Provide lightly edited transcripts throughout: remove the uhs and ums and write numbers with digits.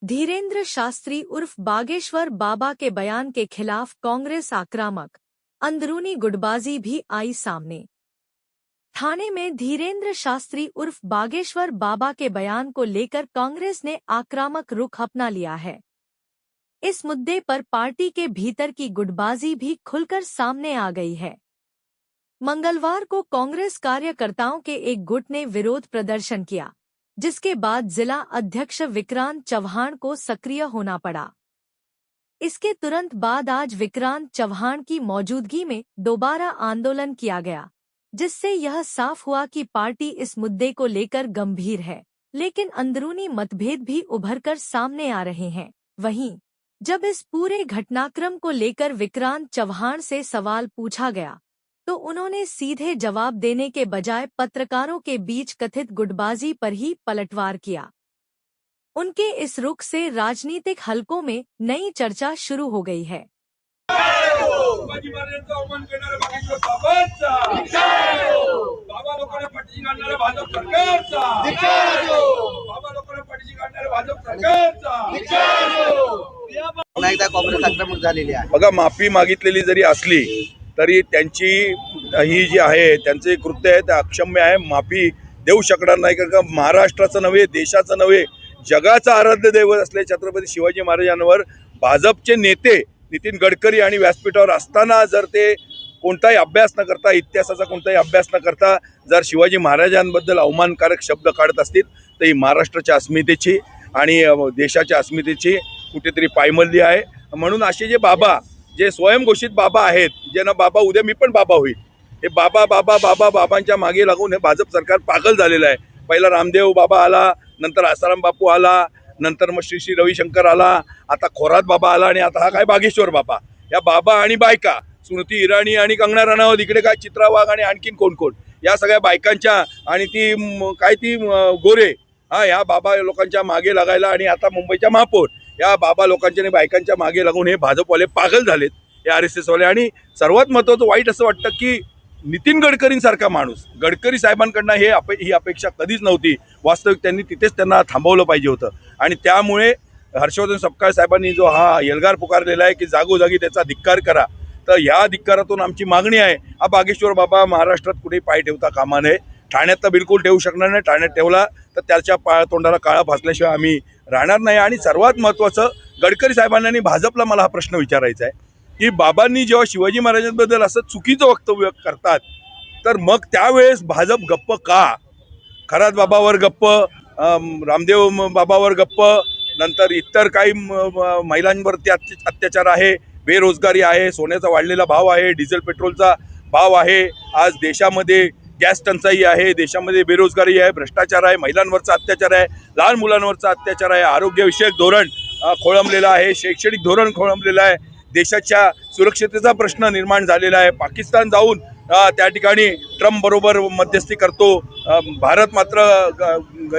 धीरेन्द्र शास्त्री उर्फ बागेश्वर बाबा के बयान के खिलाफ कांग्रेस आक्रामक, अंदरूनी गुटबाजी भी आई सामने। थाने में धीरेन्द्र शास्त्री उर्फ बागेश्वर बाबा के बयान को लेकर कांग्रेस ने आक्रामक रुख अपना लिया है। इस मुद्दे पर पार्टी के भीतर की गुटबाजी भी खुलकर सामने आ गई है। मंगलवार को कांग्रेस कार्यकर्ताओं के एक गुट ने विरोध प्रदर्शन किया, जिसके बाद जिला अध्यक्ष विक्रांत चव्हाण को सक्रिय होना पड़ा। इसके तुरंत बाद आज विक्रांत चव्हाण की मौजूदगी में दोबारा आंदोलन किया गया, जिससे यह साफ हुआ कि पार्टी इस मुद्दे को लेकर गंभीर है, लेकिन अंदरूनी मतभेद भी उभरकर सामने आ रहे हैं। वहीं जब इस पूरे घटनाक्रम को लेकर विक्रांत चव्हाण से सवाल पूछा गया, तो उन्होंने सीधे जवाब देने के बजाय पत्रकारों के बीच कथित गुटबाजी पर ही पलटवार किया। उनके इस रुख से राजनीतिक हलकों में नई चर्चा शुरू हो गई है। बघा, माफी मागितलेली जरी असली तरी त्यांची ही जी आहे त्यांचे कृत्य आहे ते अक्षम्य आहे। माफी देऊ शकणार नाही, कारण का महाराष्ट्राचं नव्हे, देशाचं नव्हे, जगाचं आराध्य दैवत असले छत्रपती शिवाजी महाराजांवर भाजपचे नेते नितीन गडकरी आणि व्यासपीठावर असताना जर ते कोणताही अभ्यास न करता, इतिहासाचा कोणताही अभ्यास न करता जर शिवाजी महाराजांबद्दल अवमानकारक शब्द काढत असतील तर ही महाराष्ट्राच्या अस्मितेची आणि देशाच्या अस्मितेची कुठेतरी पायमल्ली आहे। म्हणून असे जे बाबा, जे स्वयंघोषित बाबा आहेत, जे ना बाबा उद्या मी पण बाबा होईल, हे बाबांच्या मागे लागून हे भाजप सरकार पागल झालेलं आहे। पहिला रामदेव बाबा आला, नंतर आसाराम बापू आला, नंतर मग श्री रविशंकर आला, आता खोरात बाबा आला आणि आता हा काय बागेश्वर बाबा। या बाबा आणि बायका स्मृती इराणी आणि कंगना रनौत, इकडे काय चित्रा वाघ आणि आणखीन कोण कोण, या सगळ्या बायकांच्या आणि ती गोरे, या बाबा लोकांच्या मागे लागायला आणि आता मुंबईच्या महापौर या बाबा लोकांच्या आणि बायकांच्या मागे लागून हे भाजपवाले पागल झालेत, हे RSS वाले। आणि सर्वात महत्त्वाचं वाईट असं वाटतं की नितीन गडकरींसारखा माणूस, गडकरी साहेबांकडनं ही अपेक्षा कधीच नव्हती। वास्तविक त्यांनी तिथेच त्यांना थांबवलं पाहिजे होतं आणि त्यामुळे हर्षवर्धन सपकाळ साहेबांनी जो हा एल्गार पुकारलेला आहे की जागोजागी त्याचा धिक्कार करा, तर ह्या धिक्कारातून आमची मागणी आहे, हा बागेश्वर बाबा महाराष्ट्रात कुठेही पाय ठेवता कामा नये। ठाण्यात तर बिलकुल ठेवू शकणार नाही, ठाण्यात ठेवला तर त्याच्या तोंडाला काळा फासल्याशिवाय आम्ही राहणार नाही। आणि सर्वात महत्त्वाचं, गडकरी साहेबांना आणि भाजपला मला हा प्रश्न विचारायचा आहे की बाबांनी जेव्हा शिवाजी महाराजांबद्दल असं चुकीचं वक्तव्य करतात तर मग त्यावेळेस भाजप गप्प का? खरात बाबावर गप्प, रामदेव बाबावर गप्प, नंतर इतर काही महिलांवरती अत्याचार आहे, बेरोजगारी आहे, सोन्याचा वाढलेला भाव आहे, डिझेल पेट्रोलचा भाव आहे, आज देशामध्ये गॅस टंचाई आहे, देशामध्ये बेरोजगारी आहे, भ्रष्टाचार आहे, महिलांवरचा अत्याचार आहे, लहान मुलांवरचा अत्याचार आहे, आरोग्यविषयक धोरण खोळंबलेलं आहे, शैक्षणिक धोरण खोळंबलेलं आहे, देशाच्या सुरक्षेचा प्रश्न निर्माण झालेला आहे। पाकिस्तान जाऊन त्या ठिकाणी ट्रम्प बरोबर मध्यस्थी करतो, भारत मात्र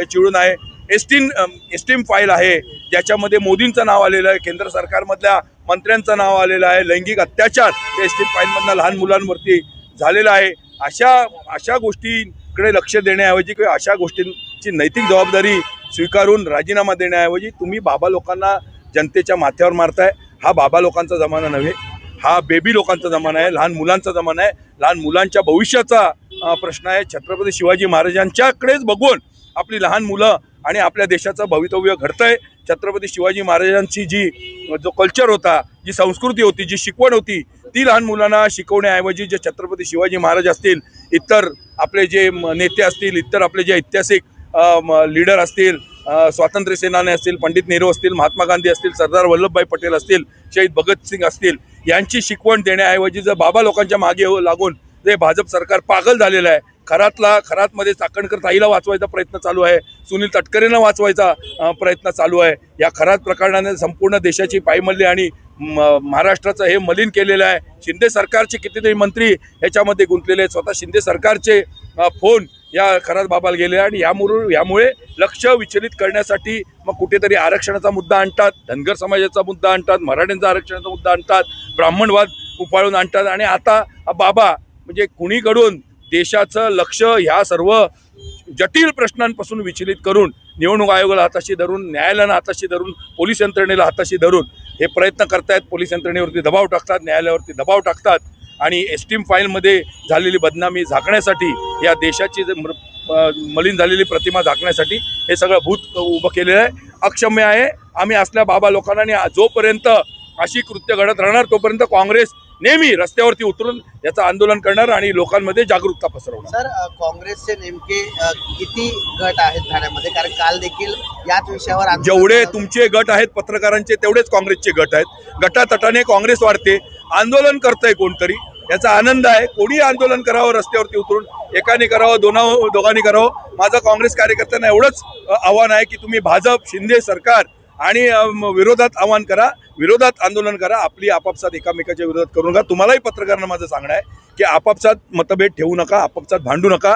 चिडून आहे। एस्टीम फाईल आहे ज्याच्यामध्ये मोदींचं नाव आलेलं आहे, केंद्र सरकारमधल्या मंत्र्यांचं नाव आलेलं आहे, लैंगिक अत्याचार एस्टीम फाईलमधनं लहान मुलांवरती झालेला आहे। अशा गोष्टींकडे लक्ष देण्याऐवजी किंवा अशा गोष्टींची नैतिक जबाबदारी स्वीकारून राजीनामा देण्याऐवजी तुम्ही बाबा लोकांना जनतेच्या माथ्यावर मारताय। हा बाबा लोकांचा जमाना नव्हे, हा बेबी लोकांचा जमाना आहे, लहान मुलांचा जमाना आहे, लहान मुलांच्या भविष्याचा प्रश्न आहे। छत्रपती शिवाजी महाराजांच्याकडेच बघून आपली लहान मुलं आणि आपल्या देशाचं भवितव्य घडतंय। छत्रपती शिवाजी महाराजांची जो कल्चर होता, जी संस्कृती होती, जी शिकवण होती, ती लहान मुलांना शिकवण्याऐवजी जे छत्रपती शिवाजी महाराज असतील, इतर आपले जे नेते असतील, इतर आपले जे ऐतिहासिक लीडर असतील, स्वातंत्र्य सेनानी असतील, पंडित नेहरू असतील, महात्मा गांधी असतील, सरदार वल्लभभाई पटेल असतील, शहीद भगतसिंग असतील, यांची शिकवण देण्याऐवजी जर बाबा लोकांच्या मागे लागून जे भाजप सरकार पागल झालेलं आहे। खरातमध्ये चाकणकर ताईला वाचवायचा प्रयत्न चालू आहे, सुनील तटकरेंना वाचवायचा प्रयत्न चालू आहे। या खरात प्रकरणाने संपूर्ण देशाची पायमल्ली आणि महाराष्ट्राचं हे मलिन केलेलं आहे। शिंदे सरकारचे कितीतरी मंत्री ह्याच्यामध्ये गुंतलेले आहेत, स्वतः शिंदे सरकारचे फोन या खरात बाबाला गेले आणि यामुळे लक्ष विचलित करण्यासाठी मग कुठेतरी आरक्षणाचा मुद्दा आणतात, धनगर समाजाचा मुद्दा आणतात, मराठ्यांचा आरक्षणाचा मुद्दा आणतात, ब्राह्मणवाद उफाळून आणतात आणि आता बाबा म्हणजे कुणीकडून देशाचं लक्ष ह्या सर्व जटिल प्रश्नांपासून विचलित करून निवडणूक आयोगाला हाताशी धरून, न्यायालयाला हाताशी धरून, पोलीस यंत्रणेला हाताशी धरून हे प्रयत्न करतायत. पोलीस यंत्रणेवरती दबाव टाकतात, न्यायालयावरती दबाव टाकतात आणि एस्टीम फाईलमध्ये झालेली बदनामी झाकण्यासाठी, या देशाची मलिन झालेली प्रतिमा झाकण्यासाठी हे सगळं भूत उभं केलेलं आहे. अक्षम्य आहे. आम्ही असल्या बाबा लोकांना जोपर्यंत अशी कृत्य घडत राहणार तोपर्यंत काँग्रेस नेहमी रस्त्यावरती उतरून याचं आंदोलन करणार आणि लोकांमध्ये जागरूकता पसरवणार. सर, काँग्रेसचे नेमके किती गट आहेत ठाण्यामध्ये? कारण काल देखील याच विषयावर जेवढे तुमचे गट आहेत पत्रकारांचे तेवढेच काँग्रेसचे गट आहेत. गटातटाने काँग्रेस वाढते. आंदोलन करतंय कोणतरी, याचा आनंद आहे. कोणी आंदोलन करावं रस्त्यावरती उतरून, एकाने करावं, दोघांनी करावं. माझं काँग्रेस कार्यकर्त्यांना एवढंच आव्हान आहे की तुम्ही भाजप, शिंदे सरकार आणि विरोधात आव्हान करा, विरोधात आंदोलन करा. आपली आपापसात एकामेकाच्या विरोधात करू नका. तुम्हालाही पत्रकारांना माझं सांगणं आहे की आपापसात मतभेद ठेवू नका, आपापसात भांडू नका.